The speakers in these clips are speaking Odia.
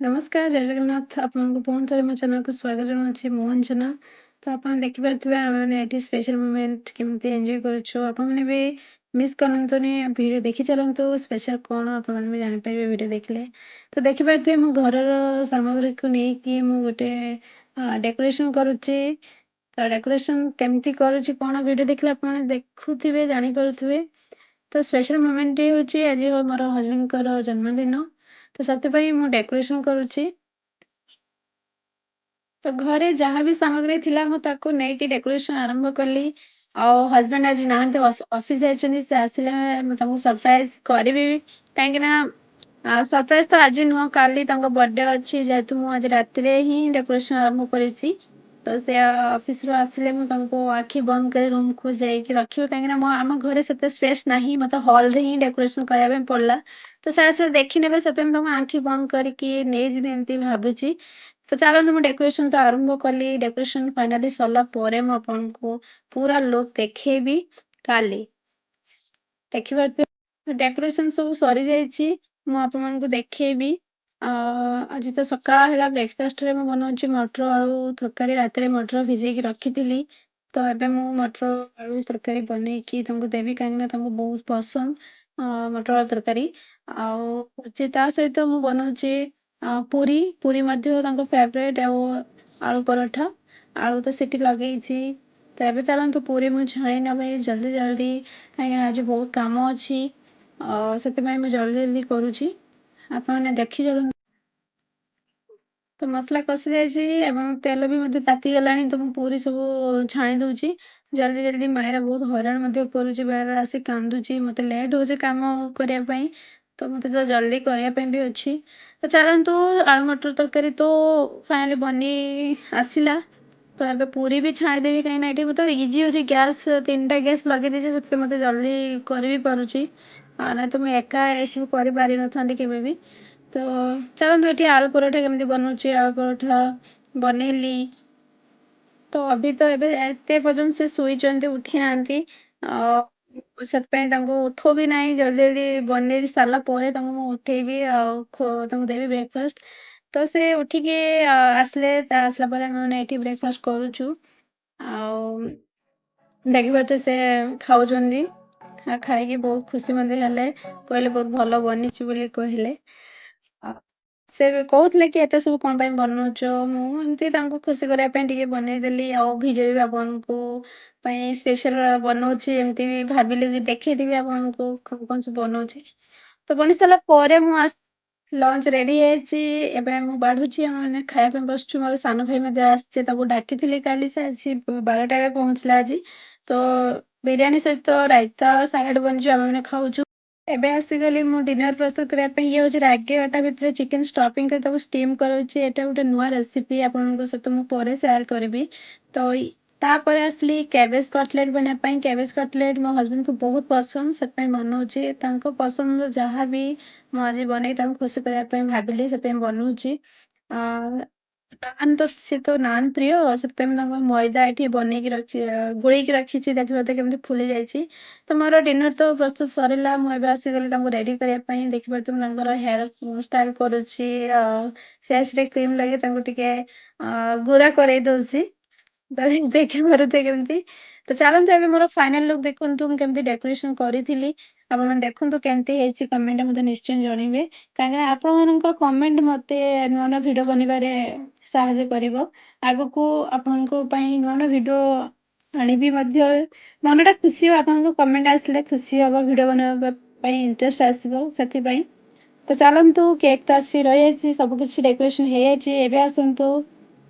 नमस्कार, जय जगन्नाथ। ଆପଣଙ୍କୁ ପୁଣି ଥରେ ମୋ ଚ୍ୟାନେଲକୁ ସ୍ୱାଗତ ଜଣାଉଛି। ମୁଁ ଅଞ୍ଜନା। ତ ଆପଣ ଦେଖିପାରୁଥିବେ ଆମେମାନେ ଏଠି ସ୍ପେଶାଲ ମୋମେଣ୍ଟ କେମିତି ଏନ୍ଜୟ କରୁଛୁ। ଆପଣମାନେ ବି ମିସ୍ କରନ୍ତୁନି, ଭିଡ଼ିଓ ଦେଖି ଚାଲନ୍ତୁ। ସ୍ପେଶାଲ କ'ଣ ଆପଣମାନେ ବି ଜାଣିପାରିବେ ଭିଡ଼ିଓ ଦେଖିଲେ। ତ ଦେଖିପାରୁଥିବେ ମୁଁ ଘରର ସାମଗ୍ରୀକୁ ନେଇକି ମୁଁ ଗୋଟେ ଡେକୋରେସନ୍ କରୁଛି। ତ ଡେକୋରେସନ୍ କେମିତି କରୁଛି କ'ଣ ଭିଡ଼ିଓ ଦେଖିଲେ ଆପଣ ଦେଖୁଥିବେ, ଜାଣିପାରୁଥିବେ। ତ ସ୍ପେଶାଲ ମୋମେଣ୍ଟଟି ହେଉଛି ଆଜି ମୋର ହଜବେଣ୍ଡଙ୍କର ଜନ୍ମଦିନ। ତ ସେଥିପାଇଁ ମୁଁ ଡେକୋରେସନ୍ କରୁଛି। ତ ଘରେ ଯାହା ବି ସାମଗ୍ରୀ ଥିଲା ମୁଁ ତାକୁ ନେଇକି ଡେକୋରେସନ୍ ଆରମ୍ଭ କଲି। ଆଉ ହଜବେଣ୍ଡ ଆଜି ନାହାନ୍ତି, ଅଫିସ୍ ଯାଇଛନ୍ତି। ସେ ଆସିଲେ ମୁଁ ତାଙ୍କୁ ସରପ୍ରାଇଜ୍ କରିବି। କାହିଁକିନା ସରପ୍ରାଇଜ୍ ତ ଆଜି ନୁହଁ, କାଲି ତାଙ୍କ ବର୍ଥଡେ ଅଛି। ଯେହେତୁ ମୁଁ ଆଜି ରାତିରେ ହିଁ ଡେକୋରେସନ୍ ଆରମ୍ଭ କରିଛି। ତ ସେ ଅଫିସରୁ ଆସିଲେ ମୁଁ ତାଙ୍କୁ ଆଖି ବନ୍ଦ କରି ରୁମ୍କୁ ଯାଇକି ରଖିବି। କାହିଁକିନା ଆମ ଘରେ ସେତେ ସ୍ପେସ୍ ନାହିଁ, ମୋତେ ହଲ୍‌ରେ ହିଁ ଡେକୋରେସନ୍ କରିବା ପାଇଁ ପଡ଼ିଲା। ତ ସେ ଆସିଲେ ଦେଖିନେବେ, ସେଥିପାଇଁ ତାଙ୍କୁ ଆଖି ବନ୍ଦ କରିକି ନେଇଯିବି ଏମିତି ଭାବୁଛି। ତ ଚାଲନ୍ତୁ ମୁଁ ଡେକୋରେସନ୍ ତ ଆରମ୍ଭ କଲି। ଡେକୋରେସନ୍ ଫାଇନାଲି ସରିଲା ପରେ ମୁଁ ଆପଣଙ୍କୁ ପୁରା ଲୁକ୍ ଦେଖେଇବି କାଲି। ଦେଖିପାରୁଥିବେ ଡେକୋରେସନ୍ ସବୁ ସରିଯାଇଛି। ମୁଁ ଆପଣମାନଙ୍କୁ ଦେଖେଇବି। ଆଜି ତ ସକାଳ ହେଲା, ବ୍ରେକଫାଷ୍ଟରେ ମୁଁ ବନାଉଛି ମଟର ଆଳୁ ତରକାରୀ। ରାତିରେ ମଟର ଭିଜେଇକି ରଖିଥିଲି। ତ ଏବେ ମୁଁ ମଟର ଆଳୁ ତରକାରୀ ବନେଇକି ତାଙ୍କୁ ଦେବି, କାହିଁକିନା ତାଙ୍କୁ ବହୁତ ପସନ୍ଦ ମଟର ଆଳୁ ତରକାରୀ। ଆଉ ହଉଛି ତା ସହିତ ମୁଁ ବନାଉଛି ପୁରୀ ମଧ୍ୟ ତାଙ୍କ ଫେଭରେଟ୍। ଆଉ ଆଳୁ ପରଠା, ଆଳୁ ତ ସେଠି ଲଗେଇଛି। ତ ଏବେ ଚାଲନ୍ତୁ ପୁରୀ ମୁଁ ଛାଣି ନେବି ଜଲ୍ଦି, କାହିଁକିନା ଆଜି ବହୁତ କାମ ଅଛି। ସେଥିପାଇଁ ମୁଁ ଜଲ୍ଦି କରୁଛି। ଆପଣମାନେ ଦେଖି ଚାଲନ୍ତୁ। ତ ମସଲା କଷି ଯାଇଛି ଏବଂ ତେଲ ବି ମଧ୍ୟ ତାତିଗଲାଣି। ତ ମୁଁ ପୁରୀ ସବୁ ଛାଣି ଦେଉଛି ଜଲ୍ଦି। ମାଏରା ବହୁତ ହଇରାଣ ମଧ୍ୟ କରୁଛି, ବେଳେବେଳେ ଆସି କାନ୍ଦୁଛି। ମୋତେ ଲେଟ୍ ହେଉଛି କାମ କରିବା ପାଇଁ, ତ ମୋତେ ତ ଜଲ୍ଦି କରିବା ପାଇଁ ବି ଅଛି। ତ ଚାଲନ୍ତୁ, ଆଳୁ ମଟର ତରକାରୀ ତ ଫାଇନାଲି ବନେଇ ଆସିଲା। ତ ଏବେ ପୁରୀ ବି ଛାଣିଦେବି, କାହିଁକିନା ଏଠି ମୋତେ ଇଜି ହେଉଛି। ଗ୍ୟାସ୍ 3ଟା ଗ୍ୟାସ୍ ଲଗେଇ ଦେଇଛି, ସେଥିପାଇଁ ମୋତେ ଜଲ୍ଦି କରି ବି ପାରୁଛି। ନାଇଁ ତ ମୁଁ ଏକା ଏସବୁ କରିପାରିନଥାନ୍ତି କେବେ ବି। ତ ଚାଲନ୍ତୁ ଏଠି ଆଳୁ ପରଠା କେମିତି ବନାଉଛି। ଆଳୁ ପରଠା ବନେଇଲି। ତ ଏବେ ଏତେ ପର୍ଯ୍ୟନ୍ତ ସେ ଶୋଇଛନ୍ତି, ଉଠି ନାହାନ୍ତି। ସେଥିପାଇଁ ତାଙ୍କୁ ଉଠଉ ବି ନାହିଁ। ଜଲ୍ଦି ବନେଇ ସାରିଲା ପରେ ତାଙ୍କୁ ମୁଁ ଉଠେଇବି ଆଉ ତାଙ୍କୁ ଦେବି ବ୍ରେକଫାଷ୍ଟ। ତ ସେ ଉଠିକି ଆସିଲେ, ଆସିଲା ପରେ ଆମେ ଏଠି ବ୍ରେକଫାଷ୍ଟ କରୁଛୁ। ଆଉ ଦେଖିପାରୁଥିବେ ସେ ଖାଉଛନ୍ତି। ଖାଇକି ବହୁତ ଖୁସି ମଧ୍ୟ ହେଲେ, କହିଲେ ବହୁତ ଭଲ ବନିଛି ବୋଲି କହିଲେ। ସେ କହୁଥିଲେ କି ଏତେ ସବୁ କ'ଣ ପାଇଁ ବନଉଛ। ମୁଁ ଏମିତି ତାଙ୍କୁ ଖୁସି କରିବା ପାଇଁ ଟିକେ ବନେଇଦେଲି। ଆଉ ଭିଡ଼ିଓ ବି ଆପଣଙ୍କୁ ପାଇଁ ସ୍ପେଶାଲ ବନଉଛି, ଏମିତି ବି ଭାବିଲି କି ଦେଖେଇଦେବି ଆପଣଙ୍କୁ କ'ଣ ସବୁ ବନଉଛି। ତ ବନେଇ ସାରିଲା ପରେ ମୁଁ ଲଞ୍ଚ ରେଡ଼ି ହେଇଯାଇଛି। ଏବେ ମୁଁ ବାଢ଼ୁଛି, ଆମେ ଖାଇବା ପାଇଁ ବସୁଛୁ। ମୋର ସାନ ଭାଇ ମଧ୍ୟ ଆସିছে, ତାକୁ ଡାକିଥିଲି କାଲି। ସେ ଆସି 12ଟାରେ ପହଞ୍ଚିଲା ଆଜି। ତ ବିରିୟାନୀ ସହିତ ରାଇତା ସାଲାଡ଼ ବନିଛୁ, ଆମେମାନେ ଖାଉଛୁ। ଏବେ ଆସିଗଲି ମୁଁ ଡିନର ପ୍ରସ୍ତୁତ କରିବା ପାଇଁ। ଇଏ ହେଉଛି ରାଗି ଅଟା ଭିତରେ ଚିକେନ୍ ଷ୍ଟଫିଂ କରି ତାକୁ ଷ୍ଟିମ୍ କରାଉଛି। ଏଇଟା ଗୋଟେ ନୂଆ ରେସିପି, ଆପଣଙ୍କ ସହିତ ମୁଁ ପରେ ସେୟାର କରିବି। ତ ତାପରେ ଆସିଲି କ୍ୟାବେଜ୍ କଟଲେଟ୍ ବନେଇବା ପାଇଁ। କ୍ୟାବେଜ୍ କଟଲେଟ୍ ମୋ ହଜବେଣ୍ଡକୁ ବହୁତ ପସନ୍ଦ, ସେଥିପାଇଁ ବନଉଛି। ତାଙ୍କ ପସନ୍ଦ ଯାହା ବି ମୁଁ ଆଜି ବନେଇ ତାଙ୍କୁ ଖୁସି କରିବା ପାଇଁ ଭାବିଲି, ସେଥିପାଇଁ ବନଉଛି। ନାନ୍ ତ ସେ ତ ନାନ୍ ପ୍ରିୟ, ସେଥିପାଇଁ ମୁଁ ତାଙ୍କ ମଇଦା ଏଠି ବନେଇକି ଗୋଳେଇକି ରଖିଛି। ଦେଖିପାରୁଥିବେ କେମିତି ଫୁଲି ଯାଇଛି। ତ ମୋର ଡିନର ତ ପ୍ରସ୍ତୁତ ସରିଲା। ମୁଁ ଏବେ ଆସିଗଲି ତାଙ୍କୁ ରେଡ଼ି କରିବା ପାଇଁ। ଦେଖିପାରୁଥିବେ ମୁଁ ତାଙ୍କର ହେୟାର ଷ୍ଟାଇଲ୍ କରୁଛି। ଫେସ୍‌ରେ କ୍ରିମ୍ ଲଗେଇ ତାଙ୍କୁ ଟିକେ ଗୋରା କରେଇ ଦେଉଛି। ତ ଦେଖିପାରୁଥିବେ କେମିତି। ତ ଚାଲନ୍ତୁ ଏବେ ମୋର ଫାଇନାଲ୍ ଲୁକ୍ ଦେଖନ୍ତୁ, ମୁଁ କେମିତି ଡେକୋରେସନ୍ କରିଥିଲି। ଆପଣମାନେ ଦେଖନ୍ତୁ କେମିତି ହେଇଛି, କମେଣ୍ଟରେ ମୋତେ ନିଶ୍ଚୟ ଜଣେଇବେ। କାହିଁକିନା ଆପଣମାନଙ୍କ କମେଣ୍ଟ ମୋତେ ନୂଆ ଭିଡ଼ିଓ ବନେଇବାରେ ସାହାଯ୍ୟ କରିବ। ଆଗକୁ ଆପଣଙ୍କ ପାଇଁ ନୂଆ ଭିଡ଼ିଓ ଆଣିବି ମଧ୍ୟ। ମନଟା ଖୁସି ହେବ, ଆପଣଙ୍କ କମେଣ୍ଟ ଆସିଲେ ଖୁସି ହେବ, ଭିଡ଼ିଓ ବନେଇବା ପାଇଁ ଇଣ୍ଟରେଷ୍ଟ ଆସିବ ସେଥିପାଇଁ। ତ ଚାଲନ୍ତୁ, କେକ୍ ତ ଆସି ରହିଯାଇଛି, ସବୁ କିଛି ଡେକୋରେସନ୍ ହେଇଯାଇଛି। ଏବେ ଆସନ୍ତୁ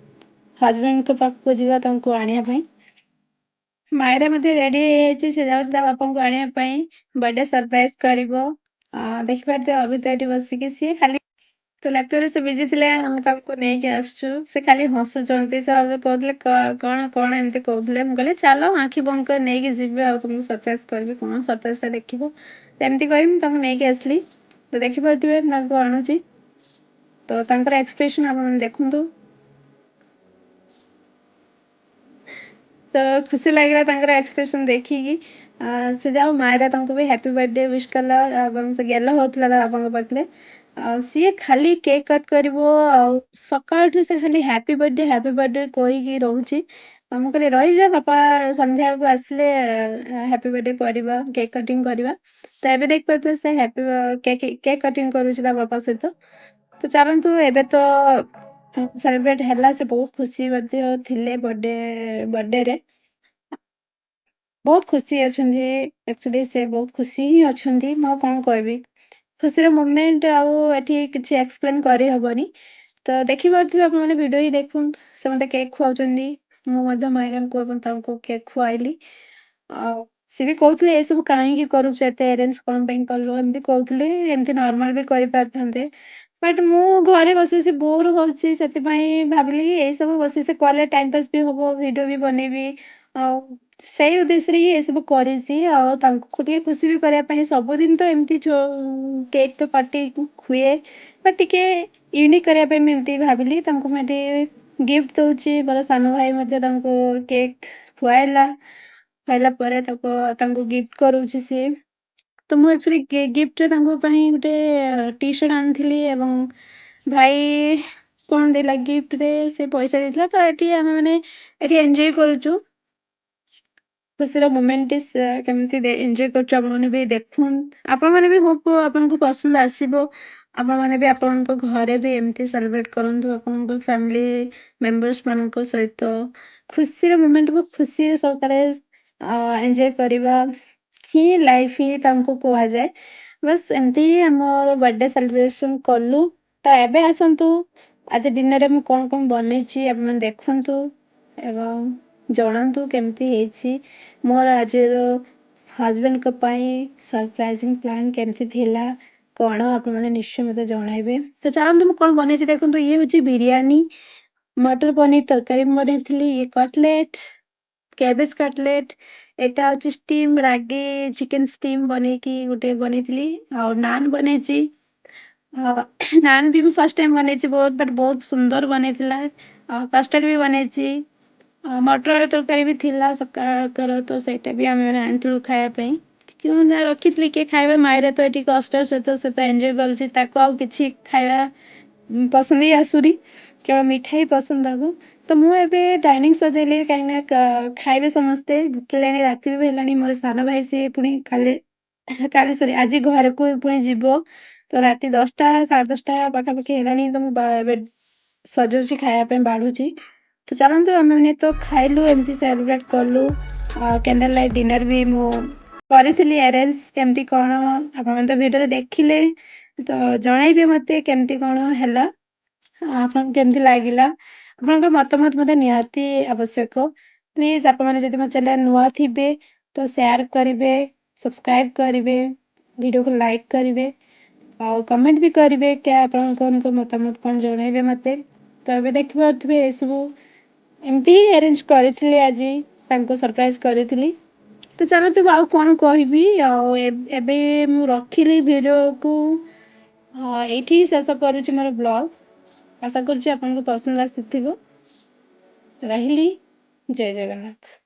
ହଜବେଣ୍ଡଙ୍କ ପାଖକୁ ଯିବା ତାଙ୍କୁ ଆଣିବା ପାଇଁ। ମାଏରା ମଧ୍ୟ ରେଡ଼ି ହେଇଯାଇଛି, ସେ ଯାଉଛି ତା ବାପାଙ୍କୁ ଆଣିବା ପାଇଁ। ବର୍ଥଡେ ସରପ୍ରାଇଜ୍ କରିବ। ଦେଖିପାରୁଥିବେ ଅଭିତା ଏଠି ବସିକି, ସିଏ ଖାଲି ତ ଲ୍ୟାପଟପ୍‌ରେ ସେ ବିଜି ଥିଲେ। ଆମେ ତାଙ୍କୁ ନେଇକି ଆସିଛୁ। ସେ ଖାଲି ହସୁଛନ୍ତି। ସେ କହୁଥିଲେ କ'ଣ ଏମିତି କହୁଥିଲେ। ମୁଁ କହିଲି ଚାଲ ଆଖି ବନ୍ଦ କରି ନେଇକି ଯିବି, ଆଉ ତୁମକୁ ସରପ୍ରାଇଜ୍ କରିବି। କ'ଣ ସରପ୍ରାଇଜ୍‌ଟା ଦେଖିବ, ସେମିତି କହିବି। ମୁଁ ତାଙ୍କୁ ନେଇକି ଆସିଲି। ତ ଦେଖିପାରୁଥିବେ ମୁଁ ତାଙ୍କୁ ଆଣୁଛି। ତ ତାଙ୍କର ଏକ୍ସପ୍ରେସନ୍ ଆପଣମାନେ ଦେଖନ୍ତୁ। ତ ଖୁସି ଲାଗିଲା ତାଙ୍କର ଏକ୍ସପ୍ରେସନ୍ ଦେଖିକି। ସେ ଯାଉ ମାଏରା ତାଙ୍କୁ ବି ହ୍ୟାପି ବର୍ଥଡେ ୱିଶ୍ କଲା ଏବଂ ସେ ଗେଲ ହେଉଥିଲା ତା ବାପାଙ୍କ ପାଖରେ। ସିଏ ଖାଲି କେକ୍ କଟ୍ କରିବ ଆଉ ସକାଳଠୁ ସେ ଖାଲି ହ୍ୟାପି ବर्थଡେ କହିକି ରହୁଛି। ମୁଁ କହିଲି ରହିଯା ବାପା ସନ୍ଧ୍ୟାବେଳକୁ ଆସିଲେ ହ୍ୟାପି ବर्थଡେ କରିବା କେକ୍ କଟିଂ କରିବା। ତ ଏବେ ଦେଖିପାରୁଥିବେ ସେ କେକ୍ କଟିଂ କରୁଛି ତା ବାପା ସହିତ। ତ ଚାଲନ୍ତୁ ଏବେ ତ ସେଲିବ୍ରେଟ୍ ହେଲା ସେ ବହୁତ ଖୁସି ମଧ୍ୟ ଥିଲେ ବर्थଡେରେ ବହୁତ ଖୁସି ଅଛନ୍ତି। ଆକ୍ଚୁଆଲି ସେ ବହୁତ ଖୁସି ହିଁ ଅଛନ୍ତି। ମୁଁ ଆଉ କଣ କହିବି ଖୁସିର ମୋମେଣ୍ଟ ଆଉ ଏଠି କିଛି ଏକ୍ସପ୍ଲେନ କରିହବନି। ତ ଦେଖିପାରୁଥିବେ ଆପଣମାନେ ଭିଡ଼ିଓ ହିଁ ଦେଖନ୍ତୁ। ସେ ମୋତେ କେକ୍ ଖୁଆଉଛନ୍ତି। ମୁଁ ମଧ୍ୟ ମାଇରାଙ୍କୁ ଏବଂ ତାଙ୍କୁ କେକ୍ ଖୁଆଇଲି। ଆଉ ସେ ବି କହୁଥିଲେ ଏସବୁ କାହିଁକି କରୁଛୁ ଏତେ ଆରେଞ୍ଜ କଣ ପାଇଁ କଲୁ ଏମିତି କହୁଥିଲେ। ଏମିତି ନର୍ମାଲ ବି କରିପାରିଥାନ୍ତେ। ବଟ୍ ମୁଁ ଘରେ ବସି ବସି ବୋର୍ ହଉଛି ସେଥିପାଇଁ ଭାବିଲି ଏଇସବୁ ବସି ବସି କଲେ ଟାଇମ୍ ପାସ୍ ବି ହବ ଭିଡ଼ିଓ ବି ବନେଇବି। ଆଉ ସେଇ ଉଦ୍ଦେଶ୍ୟରେ ହିଁ ଏସବୁ କରିଛି। ଆଉ ତାଙ୍କୁ ଟିକେ ଖୁସି ବି କରିବା ପାଇଁ ସବୁଦିନ ତ ଏମିତି କେକ୍ ତ କାଟି ହୁଏ ବଟ୍ ଟିକେ ୟୁନିକ୍ କରିବା ପାଇଁ ମୁଁ ଏମିତି ଭାବିଲି ତାଙ୍କୁ ମୁଁ ଏଠି ଗିଫ୍ଟ ଦଉଛି। ମୋର ସାନ ଭାଇ ମଧ୍ୟ ତାଙ୍କୁ କେକ୍ ଖୁଆଇଲା ପରେ ତାଙ୍କୁ ଗିଫ୍ଟ କରୁଛି ସିଏ। ତ ମୁଁ ଆକ୍ଚୁଆଲି ଗିଫ୍ଟରେ ତାଙ୍କ ପାଇଁ ଗୋଟେ ଟି ସାର୍ଟ ଆଣିଥିଲି ଏବଂ ଭାଇ କଣ ଦେଲା ଗିଫ୍ଟରେ ସେ ପଇସା ଦେଇଥିଲା। ତ ଏଠି ଆମେମାନେ ଏଠି ଏନ୍ଜୟ କରୁଛୁ। ଖୁସିର ମୋମେଣ୍ଟ କେମିତି ଏନ୍ଜୟ କରୁଛୁ ଆପଣମାନେ ବି ଦେଖନ୍ତୁ। ଆପଣମାନେ ବି ହୋପ୍ ଆପଣଙ୍କୁ ପସନ୍ଦ ଆସିବ। ଆପଣମାନେ ବି ଆପଣଙ୍କ ଘରେ ବି ଏମିତି ସେଲିବ୍ରେଟ୍ କରନ୍ତୁ ଆପଣଙ୍କ ଫ୍ୟାମିଲି ମେମ୍ବର୍ସ ସହିତ। ଖୁସିର ମୋମେଣ୍ଟକୁ ଖୁସି ସହକାରେ ଏନ୍ଜୟ କରିବା ହିଁ ଲାଇଫ୍ ହିଁ ତାଙ୍କୁ କୁହାଯାଏ। ବାସ୍ ଏମିତି ହିଁ ଆମର ବର୍ଥଡେ ସେଲିବ୍ରେସନ୍ କଲୁ। ତ ଏବେ ଆସନ୍ତୁ ଆଜି ଦିନରେ ମୁଁ କଣ ବନେଇଛି ଆପଣମାନେ ଦେଖନ୍ତୁ ଏବଂ ଜଣାନ୍ତୁ କେମିତି ହେଇଛି। ମୋର ଆଜିର ହଜବେଣ୍ଡଙ୍କ ପାଇଁ ସରପ୍ରାଇଜିଂ ପ୍ଲାନ୍ କେମିତି ଥିଲା କଣ ଆପଣମାନେ ନିଶ୍ଚୟ ମୋତେ ଜଣାଇବେ। ତ ଚାଲନ୍ତୁ ମୁଁ କଣ ବନେଇଛି ଦେଖନ୍ତୁ। ଇଏ ହେଉଛି ବିରିୟାନୀ, ମଟର ପନିର ତରକାରୀ ମୁଁ ବନେଇଥିଲି, ଇଏ କଟଲେଟ୍, କ୍ୟାବେଜ କଟଲେଟ୍, ଏଇଟା ହେଉଛି ଷ୍ଟିମ୍ ରାଗି ଚିକେନ୍ ଷ୍ଟିମ୍ ବନେଇକି ଗୋଟେ ବନେଇଥିଲି। ଆଉ ନାନ୍ ବନେଇଛି। ନାନ୍ ବି ମୁଁ ଫାର୍ଷ୍ଟ ଟାଇମ୍ ବନେଇଛି ବହୁତ ସୁନ୍ଦର ବନେଇଥିଲା। ଆଉ କଷ୍ଟର୍ଡ଼ ବି ବନେଇଛି। ମଟର ଆଳୁ ତରକାରୀ ବି ଥିଲା ସକାଳର ତ ସେଇଟା ବି ଆମେ ଆଣିଥିଲୁ ଖାଇବା ପାଇଁ। କିନ୍ତୁ ଯାହା ରଖିଥିଲି କିଏ ଖାଇବା ମାଇରା ତ ଏଠି କଷ୍ଟର୍ଡ଼ ସହିତ ଏନ୍ଜୟ କରୁଛି। ତାକୁ ଆଉ କିଛି ଖାଇବା ପସନ୍ଦ ହିଁ ଆସୁନି କେବଳ ମିଠା ହିଁ ପସନ୍ଦ ତାକୁ। ତ ମୁଁ ଏବେ ଡାଇନିଂ ସଜେଇଲି କାହିଁକିନା ଖାଇବେ ସମସ୍ତେ ଭୋକିଲାଣି ରାତି ବି ହେଲାଣି। ମୋର ସାନ ଭାଇ ସିଏ ପୁଣି କାଲି ସରି ଆଜି ଘରକୁ ପୁଣି ଯିବ। ତ ରାତି 10ଟା 10:30 ପାଖାପାଖି ହେଲାଣି। ତ ମୁଁ ଏବେ ସଜଉଛି ଖାଇବା ପାଇଁ ବାଢୁଛି। ତ ଚାଲନ୍ତୁ ଆମେ ତ ଖାଇଲୁ ଏମିତି ସେଲିବ୍ରେଟ୍ କଲୁ। କ୍ୟାଣ୍ଡେଲ୍ ଲାଇଟ୍ ଡିନର୍ ବି ମୁଁ କରିଥିଲି ଆରେଞ୍ଜ କେମିତି କଣ ଆପଣମାନେ ତ ଭିଡ଼ିଓରେ ଦେଖିଲେ। ତ ଜଣାଇବେ ମୋତେ କେମିତି କଣ ହେଲା ଆପଣଙ୍କୁ କେମିତି ଲାଗିଲା। ଆପଣଙ୍କ ମତାମତ ମୋତେ ନିହାତି ଆବଶ୍ୟକ। ପ୍ଲିଜ୍ ଆପଣମାନେ ଯଦି ମୋ ଚ୍ୟାନେଲ୍ ନୂଆ ଥିବେ ତ ସେୟାର କରିବେ, ସବସ୍କ୍ରାଇବ୍ କରିବେ, ଭିଡ଼ିଓକୁ ଲାଇକ୍ କରିବେ ଆଉ କମେଣ୍ଟ ବି କରିବେ ଆପଣଙ୍କ ମତାମତ କଣ ଜଣାଇବେ ମୋତେ। ତ ଏବେ ଦେଖିପାରୁଥିବେ ଏସବୁ ଏମିତି ହିଁ ଆରେଞ୍ଜ କରିଥିଲି ଆଜି ତାଙ୍କୁ ସରପ୍ରାଇଜ୍ କରିଥିଲି। ତ ଚାଲନ୍ତୁ ଆଉ କଣ କହିବି। ଆଉ ଏବେ ମୁଁ ରଖିଲି ଭିଡ଼ିଓକୁ ଏଇଠି ଶେଷ କରୁଛି ମୋର ବ୍ଲଗ୍। ଆଶା କରୁଛି ଆପଣଙ୍କୁ ପସନ୍ଦ ଆସିଥିବ। ରହିଲି। ଜୟ ଜଗନ୍ନାଥ।